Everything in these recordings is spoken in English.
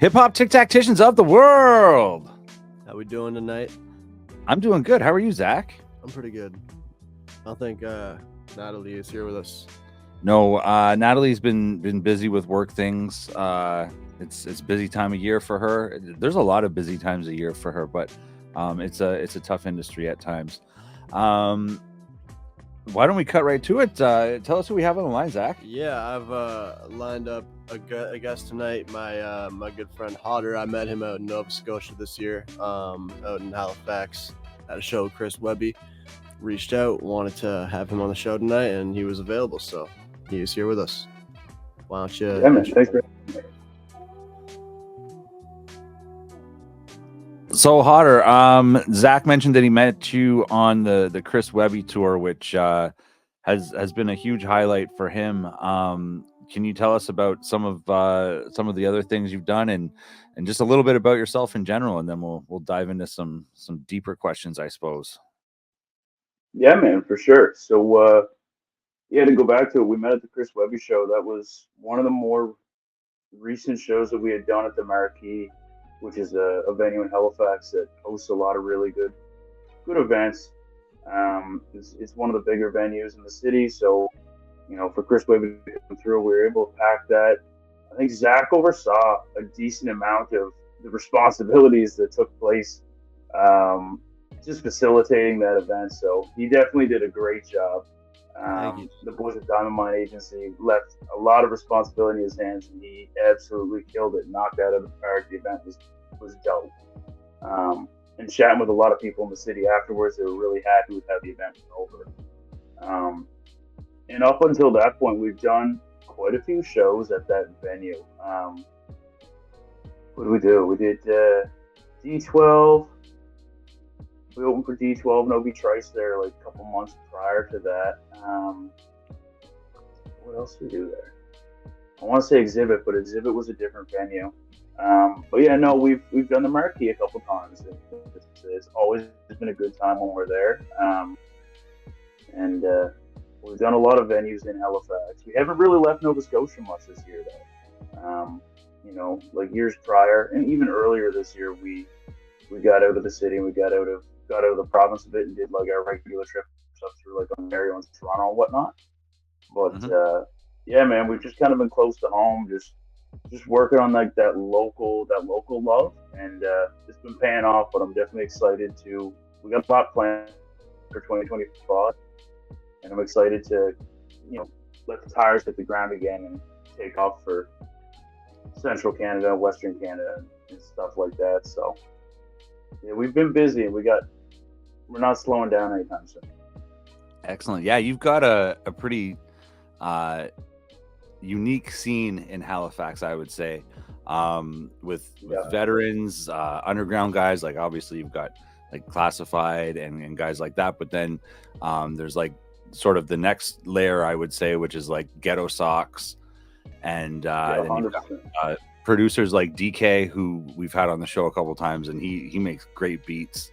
Hiphoptictacticians of the world. How we doing tonight? I'm doing good. How are you, Zach? I'm pretty good. I think Natalie is here with us. No, Natalie's been busy with work things. It's busy time of year for her. There's a lot of busy times a year for her, but it's a tough industry at times. Why don't we cut right to it? Tell us who we have on the line, Zach. Yeah, I've lined up a guest tonight. My good friend Hodder. I met him out in Nova Scotia this year, out in Halifax at a show with Chris Webby. Reached out, wanted to have him on the show tonight, and he was available, so he is here with us. Why don't you? Yeah, man, thanks for. So Hodder, Zach mentioned that he met you on the Chris Webby tour, which has been a huge highlight for him. Can you tell us about some of the other things you've done and just a little bit about yourself in general, and then we'll dive into some deeper questions, I suppose. Yeah, man, for sure. So, to go back to it, we met at the Chris Webby show. That was one of the more recent shows that we had done at the Marquee, which is a venue in Halifax that hosts a lot of really good events. It's one of the bigger venues in the city. So, for Chris Webby to come through, we were able to pack that. I think Zach oversaw a decent amount of the responsibilities that took place. Just facilitating that event. So he definitely did a great job. The boys at Diamond Mine Agency left a lot of responsibility in his hands, and he absolutely killed it, knocked out of the park. The event was dope. And chatting with a lot of people in the city afterwards, they were really happy with how the event went over. And up until that point, we've done quite a few shows at that venue. What did we do? We did D12. We opened for D12 and OB Trice there like a couple months prior to that. What else did we do there? I want to say Exhibit, but Exhibit was a different venue. But yeah, no, we've done the Marquee a couple times. It's always been a good time when we're there. And we've done a lot of venues in Halifax. We haven't really left Nova Scotia much this year, though. Like years prior, and even earlier this year, we got out of the city and we got out of the province a bit and did like our regular trips up through like Ontario and Toronto and whatnot. But yeah, man, we've just kind of been close to home, just working on like that local love, and it's been paying off. But I'm definitely excited to. We got a lot planned for 2025, and I'm excited to, let the tires hit the ground again and take off for Central Canada, Western Canada, and stuff like that. So. Yeah, we've been busy. We're not slowing down anytime soon. Excellent. Yeah, you've got a pretty unique scene in Halifax, I would say, with veterans, underground guys. Like obviously you've got like Classified and guys like that, but then there's like sort of the next layer, I would say, which is like Ghetto Socks, and then you've got, producers like DK, who we've had on the show a couple times, and he makes great beats.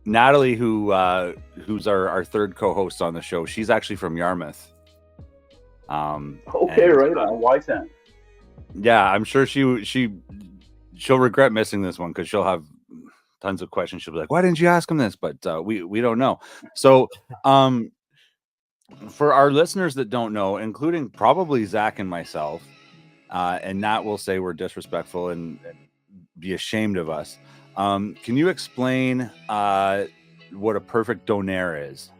Natalie, who's our third co-host on the show, she's actually from Yarmouth. Right on Y10. Yeah, I'm sure she'll regret missing this one because she'll have tons of questions. She'll be like, "Why didn't you ask him this?" But we don't know. So for our listeners that don't know, including probably Zach and myself, and Nat will say we're disrespectful and be ashamed of us. Can you explain what a perfect donaire is?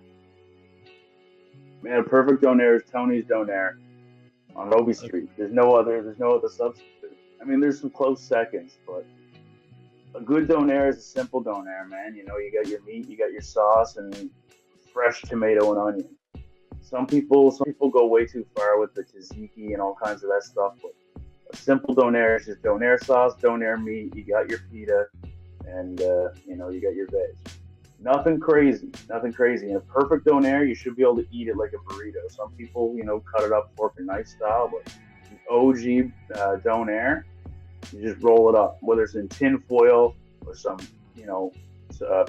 Man, a perfect donaire is Tony's Donaire on Roby Street. There's no other substitute. I mean, there's some close seconds, but a good donaire is a simple donaire, man. You got your meat, you got your sauce, and fresh tomato and onion. Some people go way too far with the tzatziki and all kinds of that stuff, but a simple donaire is just donaire sauce, donaire meat, you got your pita, and you got your veg. Nothing crazy. In a perfect donaire, you should be able to eat it like a burrito. Some people, cut it up fork and knife style, but an OG donaire, you just roll it up, whether it's in tin foil or some,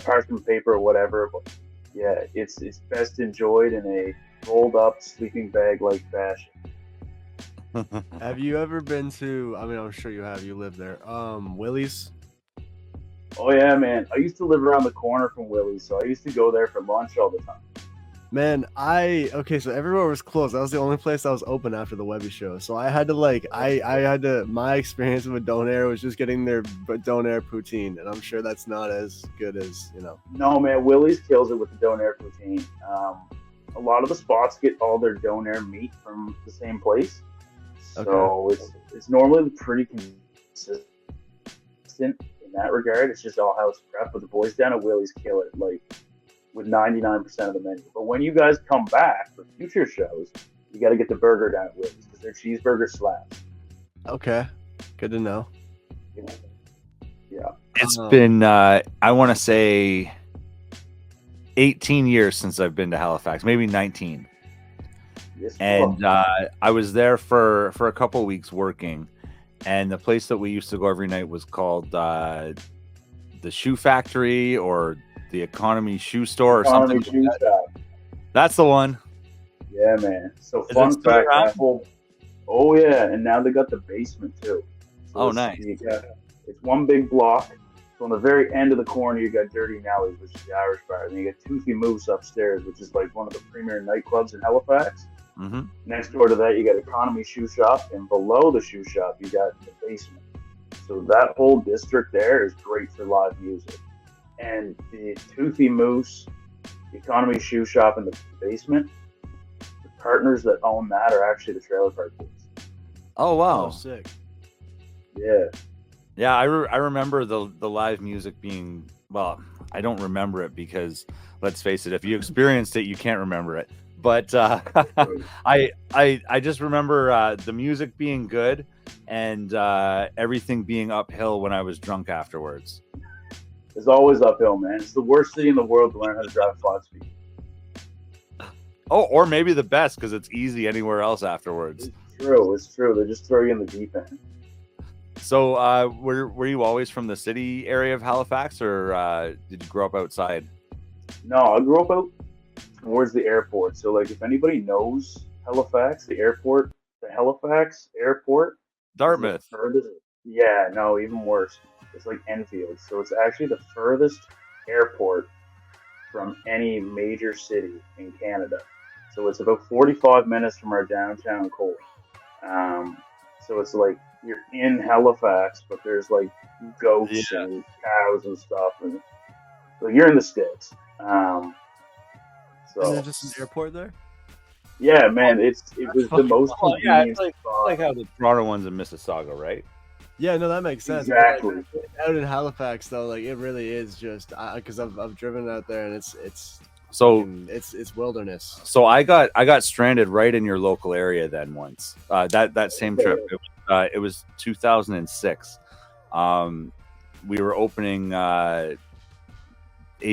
parchment paper or whatever. But yeah, it's best enjoyed in a rolled up sleeping bag like fashion. Have you ever been to? I mean, I'm sure you have. You live there. Willie's. Oh yeah, man. I used to live around the corner from Willie's, so I used to go there for lunch all the time. Man, okay, so everywhere was closed. That was the only place that was open after the Webby show. So I had to I had to my experience with Donair was just getting their Donair poutine, and I'm sure that's not as good as, you know. No, man, Willie's kills it with the Donair poutine. A lot of the spots get all their Donair meat from the same place, so it's normally pretty consistent in that regard. It's just all house prep, but the boys down at Willie's kill it like with 99% of the menu. But when you guys come back for future shows, you got to get the burger down at Willie's because their cheeseburger slaps. Okay, good to know. Yeah. It's been, I want to say, 18 years since I've been to Halifax, maybe 19. Yes, and I was there for a couple of weeks working, and the place that we used to go every night was called the Shoe Factory or the Economy Shoe Store or something. Shoe shop. That's the one. Yeah, man. So fun fact, oh yeah, and now they got the basement too. So nice. It's one big block. So on the very end of the corner, you got Dirty Nelly's, which is the Irish bar, and you got Toothy Moose upstairs, which is like one of the premier nightclubs in Halifax. Mm-hmm. Next door to that, you got Economy Shoe Shop, and below the shoe shop, you got the basement. So that whole district there is great for live music. And the Toothy Moose, the Economy Shoe Shop, and the basement, the partners that own that are actually the Trailer Park Boys. Oh wow, sick. Yeah. Yeah, I remember the live music being, well, I don't remember it because, let's face it, if you experienced it, you can't remember it. But I just remember the music being good and everything being uphill when I was drunk afterwards. It's always uphill, man. It's the worst thing in the world to learn how to drive 5-speed. Oh, or maybe the best because it's easy anywhere else afterwards. It's true. They just throw you in the deep end. So were you always from the city area of Halifax, or did you grow up outside? No, I grew up out towards the airport. So, like, if anybody knows Halifax, the Halifax airport, Dartmouth. Yeah, no, even worse. It's like Enfield. So it's actually the furthest airport from any major city in Canada. So it's about 45 minutes from our downtown core. So it's like you're in Halifax, but there's like goats and cows and stuff, and so you're in the sticks. So is there just an airport there? Yeah, man, it was the most convenient. Yeah, it's like how the Toronto one's in Mississauga, right? Yeah, no, that makes sense. Exactly. Like, out in Halifax, though, like it really is just because I've driven out there and it's wilderness. So I got stranded right in your local area then once. That same trip. It was 2006. We were opening AV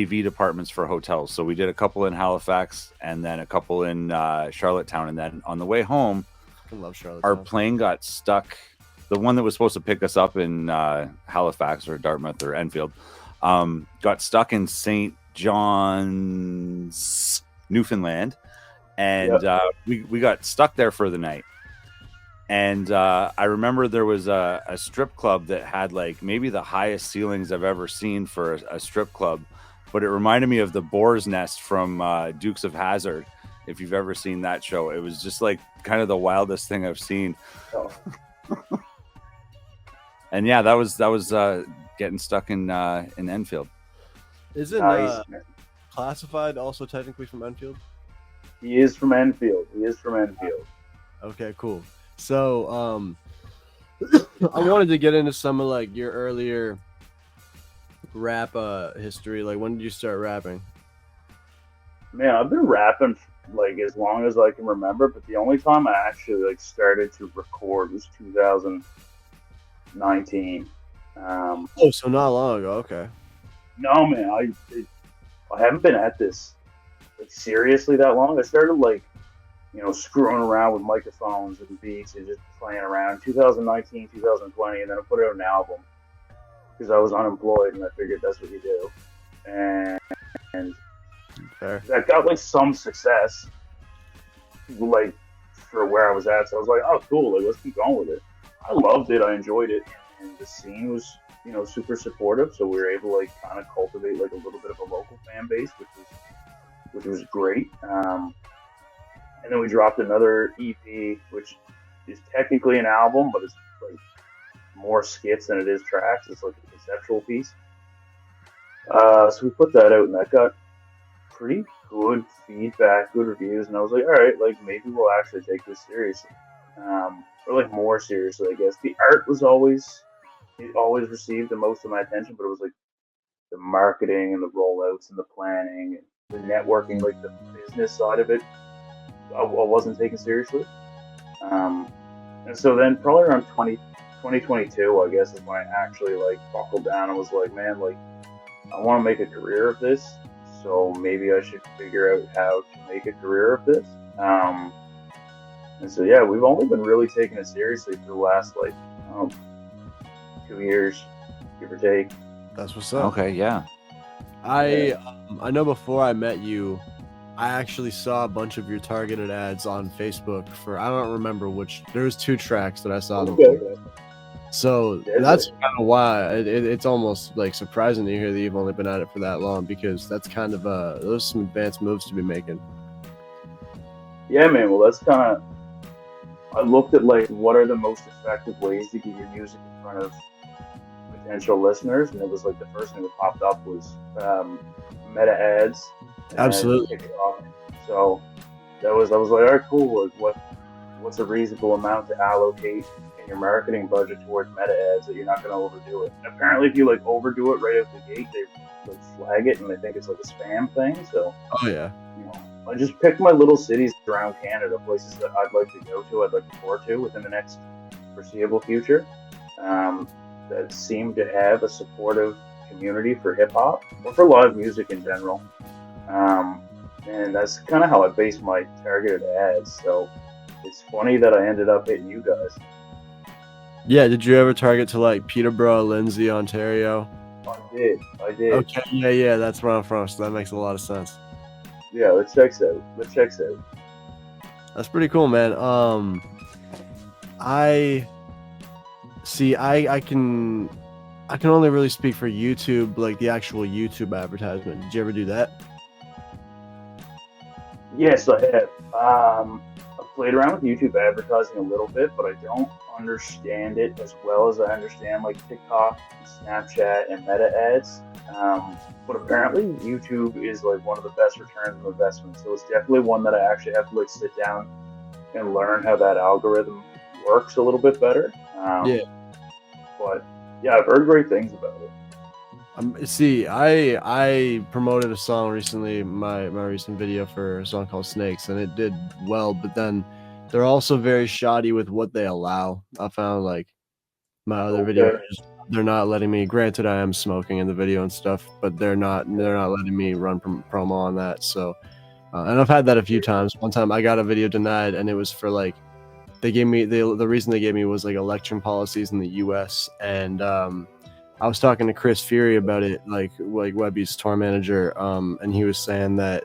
departments for hotels. So we did a couple in Halifax and then a couple in Charlottetown. And then on the way home, I love Charlottetown. Our plane got stuck. The one that was supposed to pick us up in Halifax or Dartmouth or Enfield got stuck in St. John's, Newfoundland. And we got stuck there for the night. And I remember there was a strip club that had like maybe the highest ceilings I've ever seen for a strip club. But it reminded me of the Boar's Nest from Dukes of Hazzard. If you've ever seen that show, it was just like kind of the wildest thing I've seen. Oh. And yeah, that was getting stuck in Enfield. Isn't Classified also technically from Enfield? He is from Enfield. Okay, cool. So I wanted to get into some of like your earlier rap history. Like, when did you start rapping? Man, I've been rapping like as long as I can remember, but the only time I actually like started to record was 2019. So not long ago. Okay. No, man, I haven't been at this like seriously that long. I started like, screwing around with microphones and beats and just playing around 2019, 2020, and then I put out an album because I was unemployed and I figured that's what you do. And Fair. that got like some success like for where I was at. So I was like, oh, cool. Like, let's keep going with it. I loved it. I enjoyed it. And the scene was, super supportive. So we were able to like kind of cultivate like a little bit of a local fan base, which was great. And then we dropped another EP, which is technically an album, but it's like more skits than it is tracks. It's like a conceptual piece. So we put that out, and that got pretty good feedback, good reviews, and I was like, all right, like maybe we'll actually take this seriously, or like more seriously, I guess. The art was always received the most of my attention, but it was like the marketing and the rollouts and the planning and the networking, like the business side of it, I wasn't taken seriously. And so then probably around 2022, I guess, is when I actually like buckled down and was like, man, like I want to make a career of this, so maybe I should figure out how to make a career of this. And so yeah, we've only been really taking it seriously for the last like 2 years, give or take. That's what's up. Okay, yeah. I know before I met you, I actually saw a bunch of your targeted ads on Facebook for, I don't remember which, there was 2 tracks that I saw them for. So that's kind of why it's almost like surprising to hear that you've only been at it for that long, because that's kind of those some advanced moves to be making. Yeah, man. Well, that's kind of, I looked at like what are the most effective ways to get your music in front of potential listeners, and it was like the first thing that popped up was meta ads. Absolutely. So I was like, all right, cool. Like, what's a reasonable amount to allocate in your marketing budget towards meta ads that you're not going to overdo it? And apparently, if you like overdo it right out the gate, they like flag it and they think it's like a spam thing. So, oh yeah, I just picked my little cities around Canada, places that I'd like to go to, I'd like to tour to within the next foreseeable future, that seem to have a supportive community for hip hop or for live music in general. And that's kind of how I base my targeted ads. So it's funny that I ended up hitting you guys. Yeah, did you ever target to like Peterborough, Lindsay, Ontario? I did. Okay, yeah, that's where I'm from, so that makes a lot of sense. Yeah, that checks out. That's pretty cool, man. I can only really speak for YouTube, like the actual YouTube advertisement. Did you ever do that? Yes, I have. I've played around with YouTube advertising a little bit, but I don't understand it as well as I understand like TikTok, Snapchat, and Meta ads. But apparently YouTube is like one of the best returns of investment. So it's definitely one that I actually have to like sit down and learn how that algorithm works a little bit better. But yeah, I've heard great things about it. See, I promoted a song recently, my recent video for a song called Snakes, and it did well, but then they're also very shoddy with what they allow. I found like my other videos, they're not letting me, granted I am smoking in the video and stuff, but they're not letting me run promo on that. So and I've had that a few times. One time I got a video denied, and it was for like, they gave me, the reason they gave me was like election policies in the US, and I was talking to Chris Fury about it, like Webby's tour manager, and he was saying that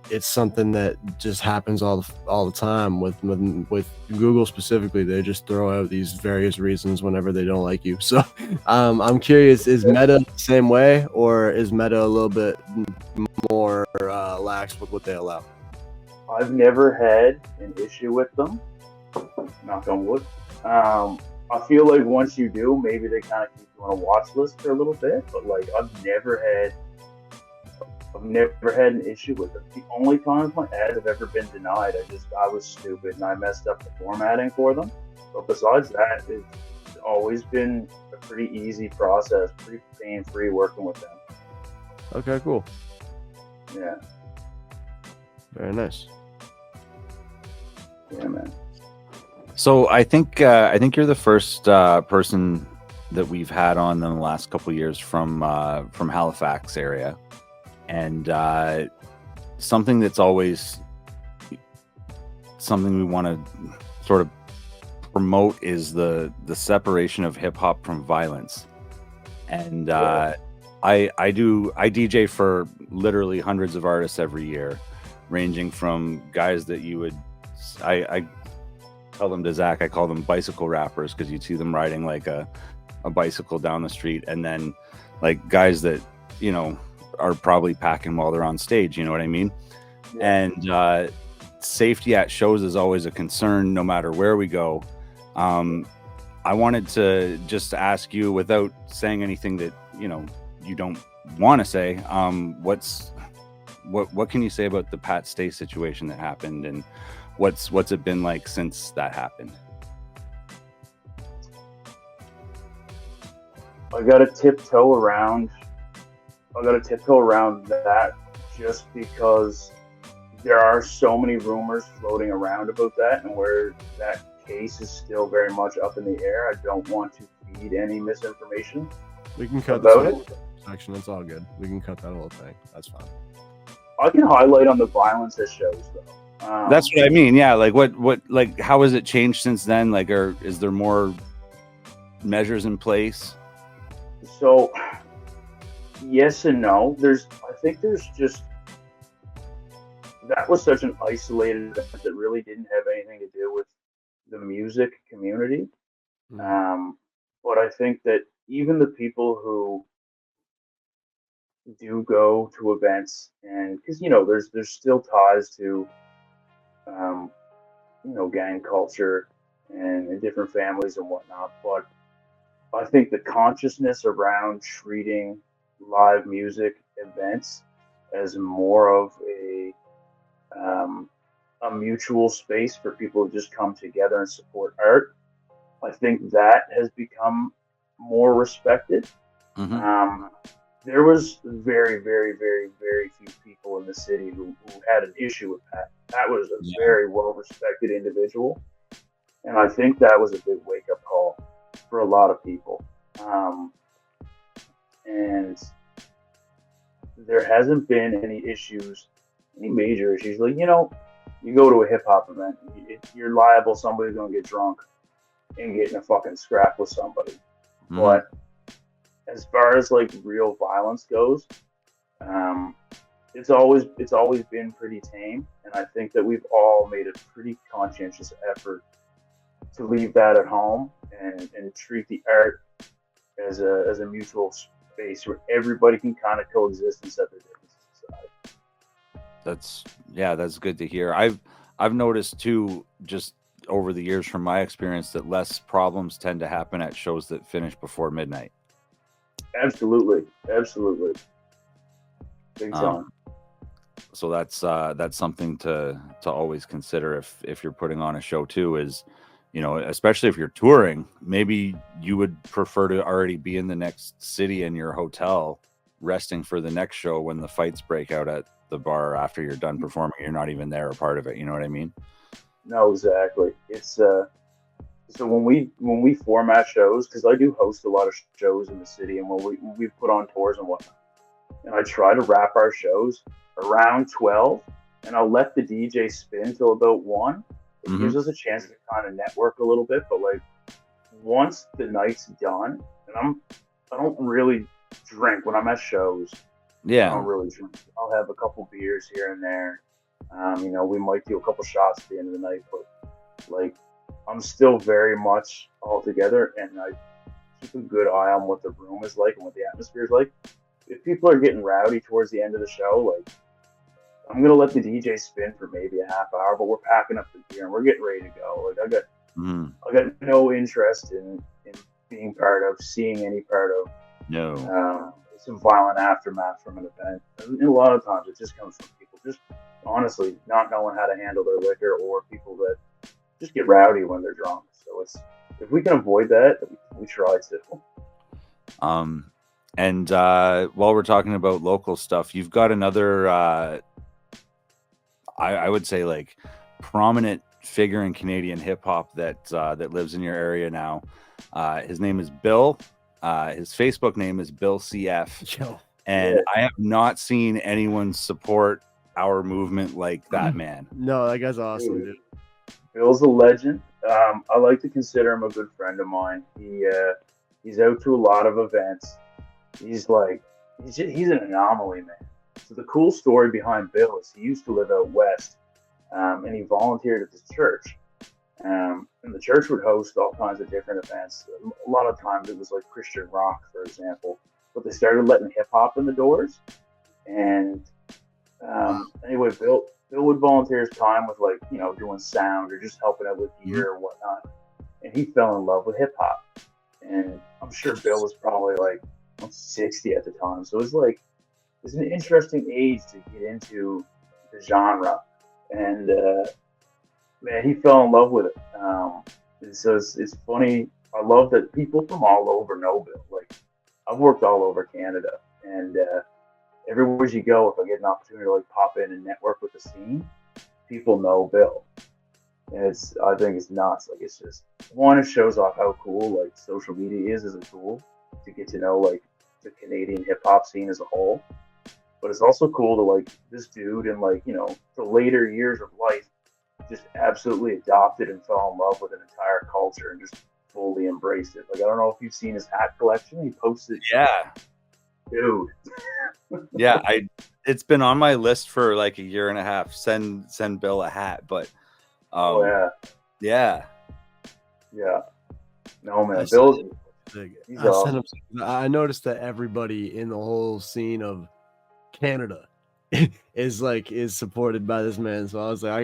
it's something that just happens all the time with Google specifically. They just throw out these various reasons whenever they don't like you. So I'm curious, is Meta the same way, or is Meta a little bit more lax with what they allow? I've never had an issue with them, knock on wood. I feel like once you do, maybe they kind of keep you on a watch list for a little bit, but like I've never had an issue with them. The only times my ads have ever been denied, I was stupid and I messed up the formatting for them. But besides that, it's always been a pretty easy process, pretty pain-free working with them. Okay, cool. Yeah. Very nice. Yeah, man. So I think you're the first person that we've had on in the last couple of years from Halifax area, and something that's always something we want to sort of promote is the separation of hip hop from violence. And I DJ for literally hundreds of artists every year, ranging from guys that you would I tell them to Zach, I call them bicycle rappers, because you'd see them riding like a bicycle down the street, and then like guys that, you know, are probably packing while they're on stage, you know what I mean? Yeah. And safety at shows is always a concern no matter where we go. I wanted to just ask you, without saying anything that, you know, you don't want to say, what can you say about the Pat Stay situation that happened, and what's it been like since that happened? I got to tiptoe around that, just because there are so many rumors floating around about that, and where that case is still very much up in the air. I don't want to feed any misinformation. We can cut about it. Section, it's all good. We can cut that whole thing. That's fine. I can highlight on the violence at shows, though. That's what I mean. Yeah, like what, like how has it changed since then? Like, is there more measures in place? So, yes and no. I think there's just, that was such an isolated event that really didn't have anything to do with the music community. But I think that even the people who do go to events, and because, you know, there's still ties to you know, gang culture and different families and whatnot, but I think the consciousness around treating live music events as more of a mutual space for people to just come together and support art, I think that has become more respected. There was very, very, very, very few people in the city who had an issue with Pat. That was a very well-respected individual, and I think that was a big wake-up call for a lot of people. And there hasn't been any major issues. Like, you know, you go to a hip-hop event, you're liable, somebody's going to get drunk and get in a fucking scrap with somebody. But as far as like real violence goes, it's always been pretty tame, and I think that we've all made a pretty conscientious effort to leave that at home and treat the art as a mutual space where everybody can kind of coexist and set their differences aside. That's good to hear. I've noticed too, just over the years from my experience, that less problems tend to happen at shows that finish before midnight. Absolutely. Big time. So that's something to always consider if you're putting on a show too, is, you know, especially if you're touring, maybe you would prefer to already be in the next city in your hotel resting for the next show when the fights break out at the bar after you're done performing. You're not even there, a part of it. You know what I mean? No, exactly. It's so when we format shows, because I do host a lot of shows in the city, and when we put on tours and whatnot, and I try to wrap our shows around 12, and I'll let the DJ spin till about 1. It gives us a chance to kind of network a little bit. But like, once the night's done, and I don't really drink when I'm at shows. Yeah, I don't really drink. I'll have a couple beers here and there. You know, we might do a couple shots at the end of the night, but like, I'm still very much all together, and I keep a good eye on what the room is like and what the atmosphere is like. If people are getting rowdy towards the end of the show, like, I'm gonna let the DJ spin for maybe a half hour, but we're packing up the gear and we're getting ready to go. Like, I got no interest in being part of, seeing any part of some violent aftermath from an event. And a lot of times it just comes from people just honestly not knowing how to handle their liquor, or people that just get rowdy when they're drunk. So if we can avoid that, we try to. And while we're talking about local stuff, you've got another, I would say, like, prominent figure in Canadian hip hop that lives in your area now. His name is Bill. His Facebook name is Bill CF. And I have not seen anyone support our movement like that man. No, that guy's awesome, dude. Bill's a legend. I like to consider him a good friend of mine. He's out to a lot of events. He's an anomaly, man. So the cool story behind Bill is he used to live out west, and he volunteered at this church. And the church would host all kinds of different events. A lot of times it was like Christian rock, for example, but they started letting hip hop in the doors. And anyway, Bill would volunteer his time with like doing sound or just helping out with gear or whatnot. And he fell in love with hip hop. And I'm sure Bill was probably like 60 at the time, so it's an interesting age to get into the genre. And man, he fell in love with it. And so it's funny. I love that people from all over know Bill. Like I've worked all over Canada, and everywhere you go, if I get an opportunity to like pop in and network with the scene, people know Bill. And I think it's nuts. Like it's just one, it shows off how cool like social media is as a tool to get to know like the Canadian hip hop scene as a whole. But it's also cool to like this dude in like the later years of life just absolutely adopted and fell in love with an entire culture and just fully embraced it. Like I don't know if you've seen his hat collection. He posted, yeah, dude. Yeah, it's been on my list for like a year and a half. Send Bill a hat, but yeah. No man, Bill's he's awesome. I noticed that everybody in the whole scene of Canada is supported by this man. So I was like, I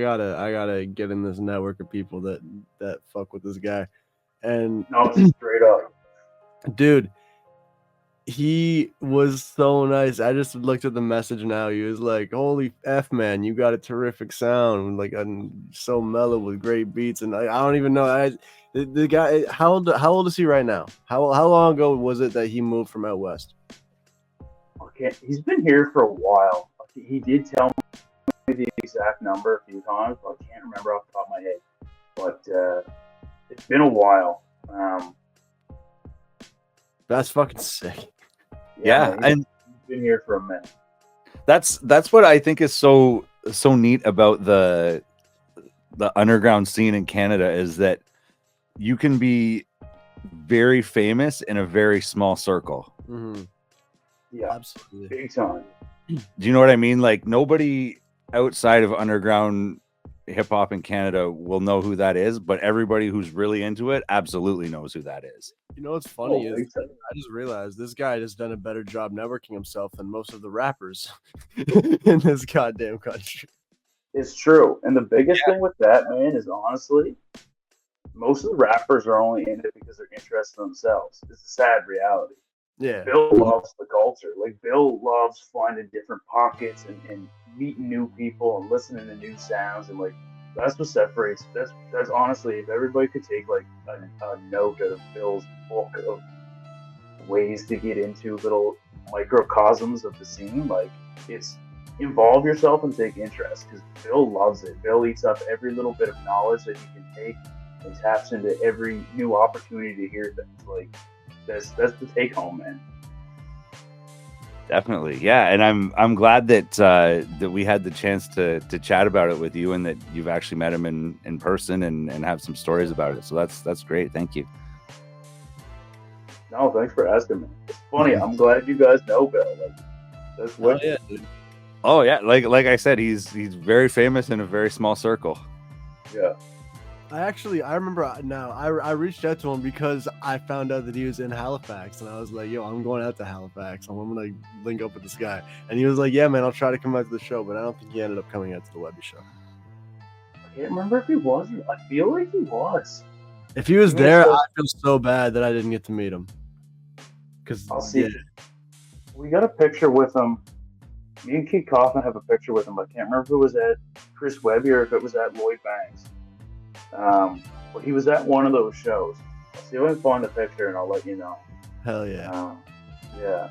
gotta get in this network of people that fuck with this guy. And no, straight up, dude. He was so nice. I just looked at the message now. He was like, "Holy F, man, you got a terrific sound. Like, I'm so mellow with great beats." And I don't even know. The guy, how old is he right now? How long ago was it that he moved from out west? Okay, he's been here for a while. He did tell me the exact number a few times, but I can't remember off the top of my head. But it's been a while. That's fucking sick. Yeah, and he's been here for a minute. That's what I think is so neat about the underground scene in Canada is that you can be very famous in a very small circle. Mm-hmm. Yeah, absolutely, big time. Do you know what I mean? Like nobody outside of underground hip hop in Canada will know who that is, but everybody who's really into it absolutely knows who that is. You know what's funny is I just realized this guy has done a better job networking himself than most of the rappers in this goddamn country. It's true. And the biggest thing with that, man, is honestly, most of the rappers are only in it because they're interested in themselves. It's a sad reality. Yeah. Bill loves the culture. Like Bill loves finding different pockets and meeting new people and listening to new sounds, and like that's what separates. That's honestly, if everybody could take like a note out of Bill's book of ways to get into little microcosms of the scene, like it's involve yourself and take interest, because Bill loves it. Bill eats up every little bit of knowledge that he can take and taps into every new opportunity to hear things. Like that's the take home, man. Definitely, yeah, and I'm glad that we had the chance to chat about it with you, and that you've actually met him in person and have some stories about it. So that's great. Thank you. No, thanks for asking me. It's funny. I'm glad you guys know Bill. Like that's what. Yeah, dude. Oh yeah, like I said, he's very famous in a very small circle. Yeah. I remember now. I reached out to him because I found out that he was in Halifax, and I was like, "Yo, I'm going out to Halifax. I'm gonna link up with this guy." And he was like, "Yeah, man, I'll try to come out to the show," but I don't think he ended up coming out to the Webby show. I can't remember if he was. I feel like he was. If he was there, I feel so bad that I didn't get to meet him. Because I'll see. Yeah. We got a picture with him. Me and Kid Kaufman have a picture with him. I can't remember if it was at Chris Webby or if it was at Lloyd Banks. But he was at one of those shows. I'll see if I can find the picture and I'll let you know. Hell yeah. Yeah,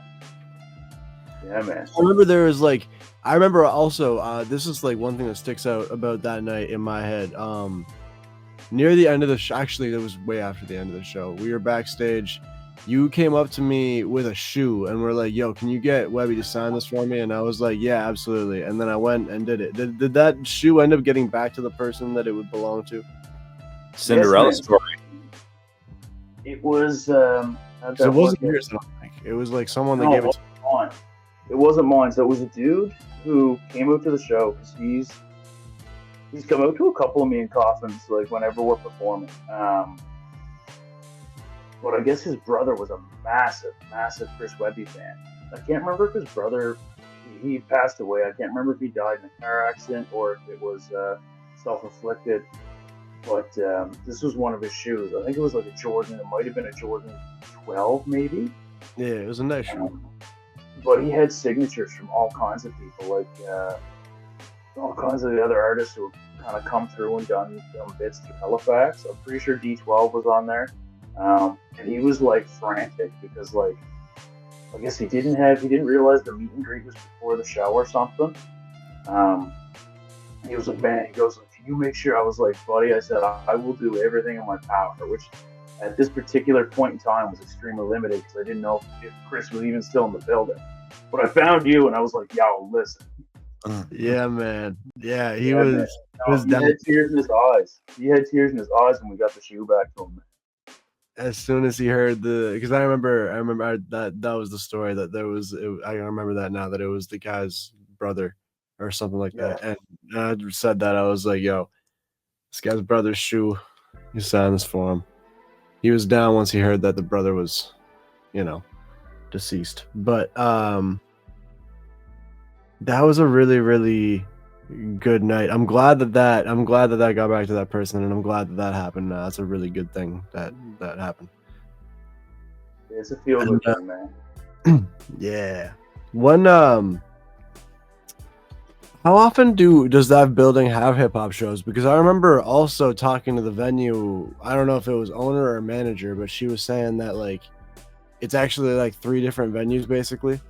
man. I remember there was like, I remember also, this is like one thing that sticks out about that night in my head. Near the end of the show, actually, it was way after the end of the show. We were backstage. You came up to me with a shoe and we're like, "Yo, can you get Webby to sign this for me?" And I was like, "Yeah, absolutely." And then I went and did it. Did that shoe end up getting back to the person that it would belong to? Cinderella story. It was. It wasn't yours, I don't think. It was like someone that gave it to mine. It wasn't mine. So it was a dude who came out to the show because he's come out to a couple of me and Coffins like whenever we're performing. But I guess his brother was a massive, massive Chris Webby fan. I can't remember if his brother he passed away. I can't remember if he died in a car accident or if it was self-inflicted. But this was one of his shoes. I think it was like a Jordan. It might have been a Jordan 12, maybe. Yeah, it was a nice shoe. But he had signatures from all kinds of people, like all kinds of the other artists who kind of come through and done bits through Halifax. I'm pretty sure D12 was on there. And he was like frantic because like I guess he didn't realize the meet and greet was before the show or something. He was like, man, he goes, can you make sure? I was like, buddy, I said, I will do everything in my power, which at this particular point in time was extremely limited because I didn't know if Chris was even still in the building. But I found you and I was like, yo, listen. Yeah, man. Yeah, he was down. He had tears in his eyes. He had tears in his eyes when we got the shoe back to him. As soon as he heard because I remember that was the story that there was. I remember that now that it was the guy's brother or something like that. And I said that I was like, yo, this guy's brother's shoe. You signed this for him. He was down once he heard that the brother was, deceased. But that was a really, really good night. I'm glad that got back to that person, and I'm glad that happened. That's a really good thing that happened. It's a feel good thing, man. Yeah. How often does that building have hip hop shows? Because I remember also talking to the venue. I don't know if it was owner or manager, but she was saying that like it's actually like 3 different venues basically.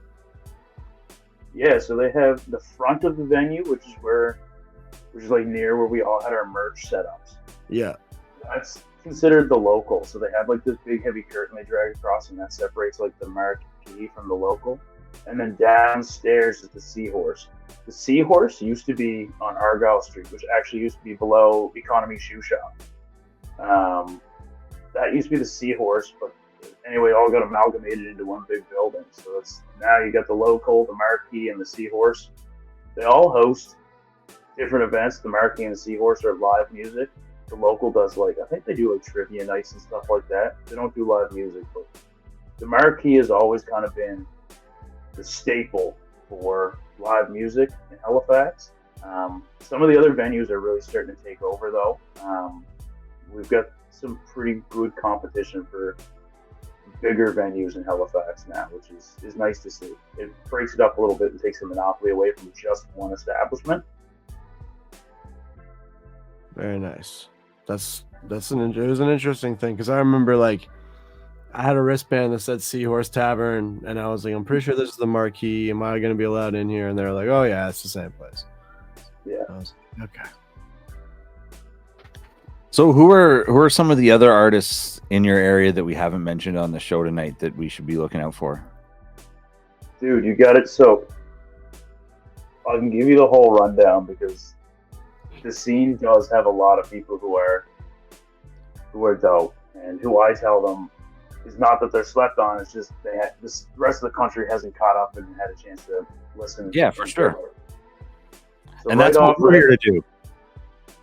Yeah, so they have the front of the venue, which is like near where we all had our merch setups. Yeah. That's considered the local. So they have like this big heavy curtain they drag across, and that separates like the marquee from the local. And then downstairs is the Seahorse. The Seahorse used to be on Argyle Street, which actually used to be below Economy Shoe Shop. That used to be the Seahorse, but anyway, all got amalgamated into one big building. So it's now you got the local, the Marquee, and the Seahorse. They all host different events. The Marquee and the Seahorse are live music. The local does I think they do like trivia nights and stuff like that. They don't do live music, but the Marquee has always kind of been the staple for live music in Halifax. Some of the other venues are really starting to take over though. We've got some pretty good competition for bigger venues in Halifax now, which is nice to see. It breaks it up a little bit and takes the monopoly away from just one establishment. Very nice. It was an interesting thing because I remember like I had a wristband that said Seahorse Tavern, and I was like, I'm pretty sure this is the Marquee. Am I going to be allowed in here? And they're like, oh yeah, it's the same place. Yeah. I was like, okay. So who are some of the other artists in your area that we haven't mentioned on the show tonight that we should be looking out for? Dude, you got it. So I can give you the whole rundown because the scene does have a lot of people who are dope, and who I tell them is not that they're slept on. It's just the rest of the country hasn't caught up and had a chance to listen. Yeah, for sure. So and that's what we're here to do.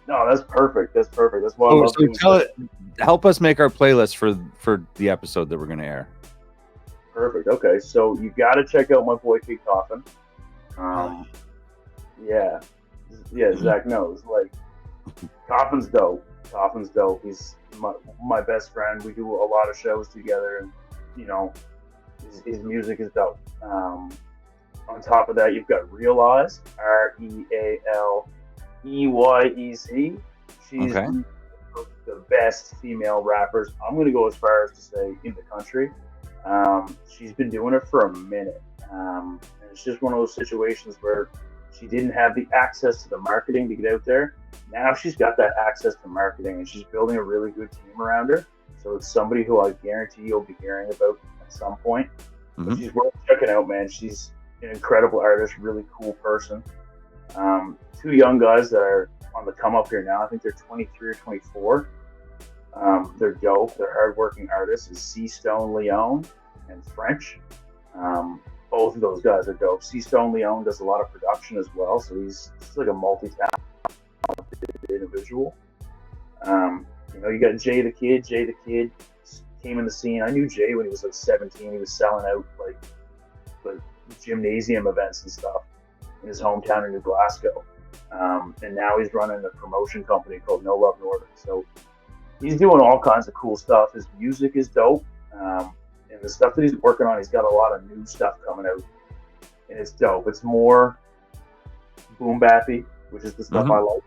No, that's perfect. That's why. Help us make our playlist for the episode that we're going to air. Perfect. Okay, so you got to check out my boy Kid Coffin. Yeah, Zach knows. Like, Coffin's dope. He's my best friend. We do a lot of shows together, and his music is dope. On top of that, you've got Realize, RealeYez. She's the best female rappers. I'm going to go as far as to say in the country. She's been doing it for a minute. And it's just one of those situations where she didn't have the access to the marketing to get out there. Now she's got that access to marketing, and she's building a really good team around her. So it's somebody who I guarantee you'll be hearing about at some point. Mm-hmm. But she's worth checking out, man. She's an incredible artist, really cool person. 2 young guys that are on the come up here now. I think they're 23 or 24. They're dope. They're hardworking artists. Is C Stone Leon and French. Both of those guys are dope. C Stone Leon does a lot of production as well, so he's like a multi-talented individual. You got Jay the Kid. Jay the Kid came in the scene. I knew Jay when he was like 17. He was selling out like gymnasium events and stuff in his hometown in New Glasgow. And now he's running a promotion company called No Love Northern. So he's doing all kinds of cool stuff. His music is dope. And the stuff that he's working on, he's got a lot of new stuff coming out. And it's dope. It's more boom bappy, which is the stuff I like.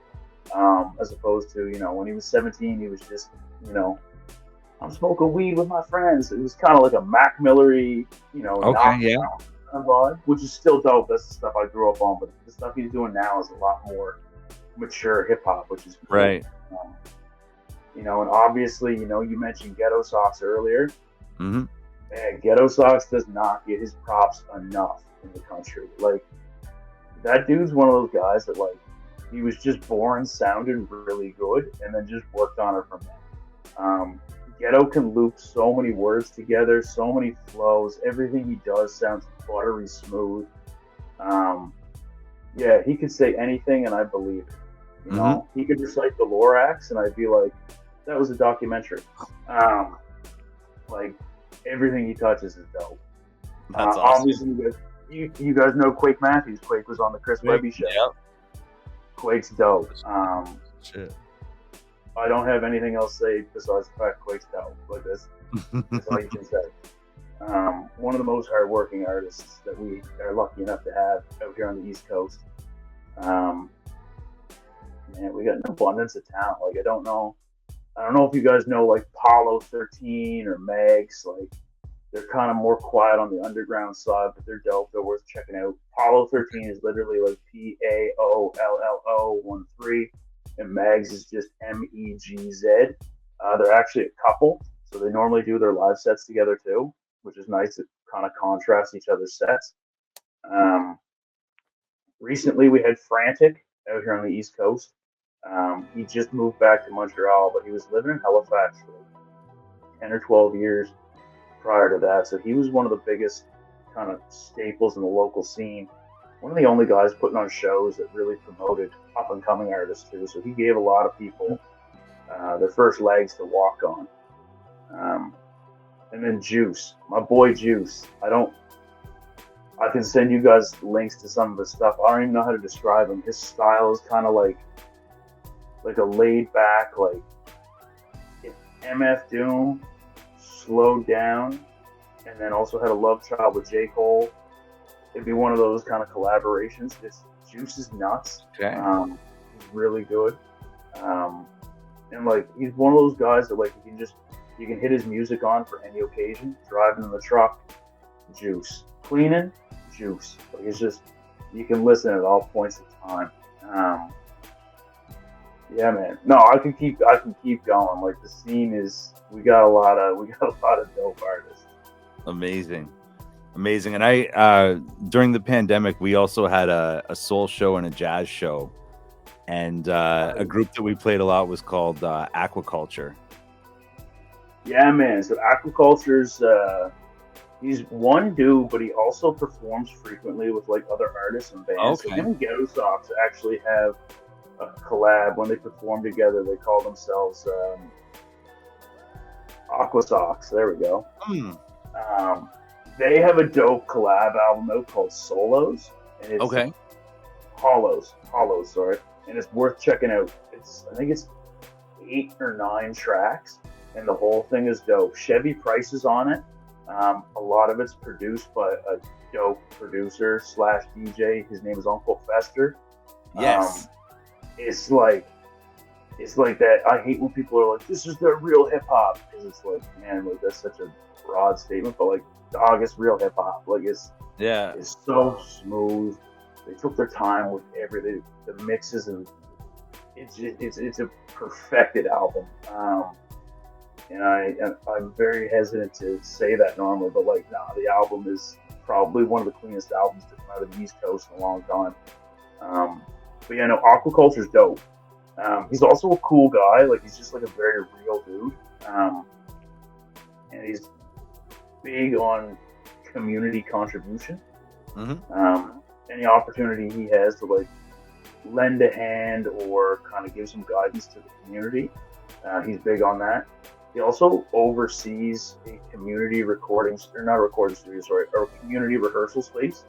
As opposed to, when he was 17, he was just, I'm smoking weed with my friends. It was kind of like a Mac Miller-y, vibe, which is still dope. That's the stuff I grew up on. But the stuff he's doing now is a lot more mature hip hop, which is cool. Right. And obviously, you mentioned Ghetto Socks earlier. Mm-hmm. Man, Ghetto Socks does not get his props enough in the country. Like, that dude's one of those guys that, like, he was just born, sounded really good, and then just worked on it from there. Ghetto can loop so many words together, so many flows. Everything he does sounds buttery smooth. He could say anything, and I believe it. He could recite the Lorax, and I'd be like, that was a documentary. Like, everything he touches is dope. That's awesome. Obviously, you guys know Quake Matthews. Quake was on the Chris Webby show. Yep. Quake's dope. Shit. I don't have anything else to say besides the fact Quake's dope. Like, that's all you can say. One of the most hardworking artists that we are lucky enough to have out here on the East Coast. Man, we got an abundance of talent. Like, I don't know if you guys know, like, Paulo 13 or Megs. Like, they're kind of more quiet on the underground side, but they're dope. They're worth checking out. Paulo 13 is literally like PAOLLO 13, and Megs is just MEGZ. They're actually a couple, so they normally do their live sets together too, which is nice to kind of contrast each other's sets. Recently, we had Frantic out here on the East Coast. He just moved back to Montreal, but he was living in Halifax for like 10 or 12 years prior to that. So he was one of the biggest kind of staples in the local scene. One of the only guys putting on shows that really promoted up-and-coming artists too. So he gave a lot of people their first legs to walk on. And then Juice, my boy Juice. I can send you guys links to some of his stuff. I don't even know how to describe him. His style is kind of like a laid back, like if MF Doom slowed down and then also had a love child with J. Cole. It'd be one of those kind of collaborations. Juice is nuts. Okay. He's really good. And like, he's one of those guys that like you can hit his music on for any occasion. Driving in the truck, Juice. Cleaning, Juice. Like, it's just, you can listen at all points of time. Yeah, man. No, I can keep going. Like, the scene is, we got a lot of dope artists. Amazing. And I during the pandemic, we also had a soul show and a jazz show, and a group that we played a lot was called Aquaculture. Yeah, man. So Aquaculture's he's one dude, but he also performs frequently with like other artists and bands. Okay. So him and Ghetto Socks actually have a collab. When they perform together, they call themselves Aqua Socks. There we go. They have a dope collab album out called Solos, and it's Hollows, sorry, and it's worth checking out. I think it's 8 or 9 tracks, and the whole thing is dope. Chevy Price is on it. A lot of it's produced by a dope producer / DJ. His name is Uncle Fester. Yes. It's like that. I hate when people are like, "This is their real hip hop," because it's like, man, like that's such a broad statement. But like, dog, it's real hip hop. Like it's so smooth. They took their time with everything, the mixes, and it's a perfected album. And I'm very hesitant to say that normally, but like, nah, the album is probably one of the cleanest albums to come out of the East Coast in a long time. But yeah, no, Aquaculture's dope. He's also a cool guy. Like, he's just like a very real dude. And he's big on community contribution. Any opportunity he has to like lend a hand or kind of give some guidance to the community. He's big on that. He also oversees a community or not a recording studio, sorry, or community rehearsal space.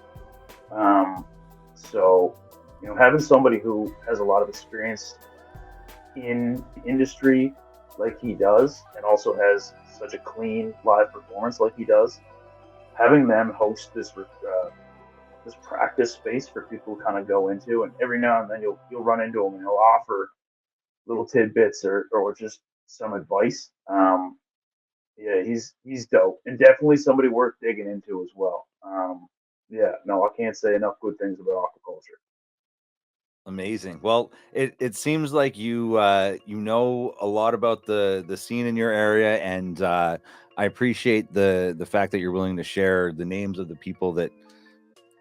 So, having somebody who has a lot of experience in the industry like he does, and also has such a clean live performance like he does, having them host this practice space for people to kind of go into, and every now and then you'll run into him and he'll offer little tidbits or just some advice. Yeah, he's dope and definitely somebody worth digging into as well. Yeah, no, I can't say enough good things about aquaculture. Amazing. Well, it seems like you know a lot about the scene in your area, and I appreciate the fact that you're willing to share the names of the people that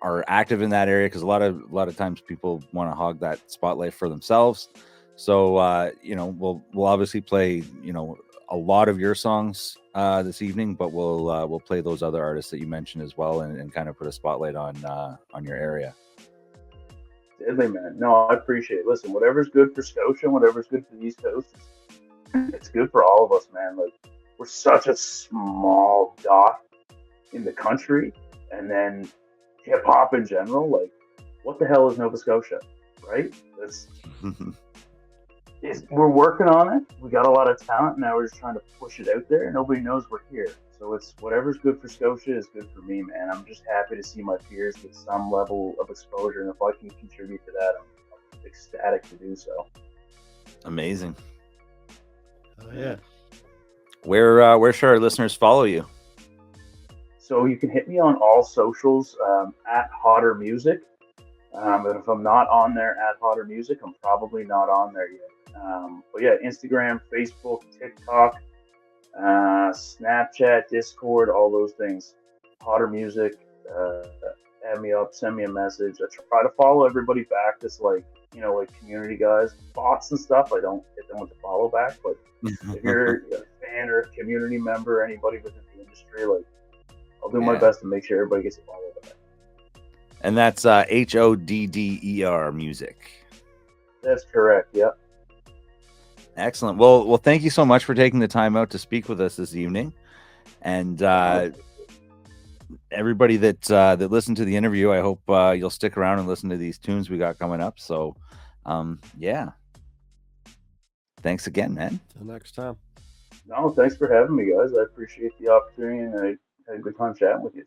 are active in that area, because a lot of times people want to hog that spotlight for themselves. So we'll obviously play a lot of your songs this evening, but we'll play those other artists that you mentioned as well, and kind of put a spotlight on your area. Deadly, man. No, I appreciate it. Listen, whatever's good for Scotia, whatever's good for the East Coast, it's good for all of us, man. Like, we're such a small dot in the country, and then hip hop in general. Like, what the hell is Nova Scotia, right? We're working on it. We got a lot of talent. Now we're just trying to push it out there. Nobody knows we're here. So it's whatever's good for Scotia is good for me, man. I'm just happy to see my peers get some level of exposure, and if I can contribute to that, I'm ecstatic to do so. Amazing. Oh yeah. Where should our listeners follow you? So you can hit me on all socials at Hodder Music. And if I'm not on there at Hodder Music, I'm probably not on there yet. But yeah, Instagram, Facebook, TikTok, Snapchat, Discord, all those things. Hodder Music. Add me up, send me a message. I try to follow everybody back. That's like community guys, bots and stuff. I don't hit them with the follow back. But if you're a fan or a community member, anybody within the industry, like, I'll do my best to make sure everybody gets a follow back. And that's HODDER Music. That's correct. Yep. Excellent. Well, thank you so much for taking the time out to speak with us this evening, and everybody that listened to the interview, I hope you'll stick around and listen to these tunes we got coming up. So, yeah. Thanks again, man. Till next time. No, thanks for having me, guys. I appreciate the opportunity, and I had a good time chatting with you.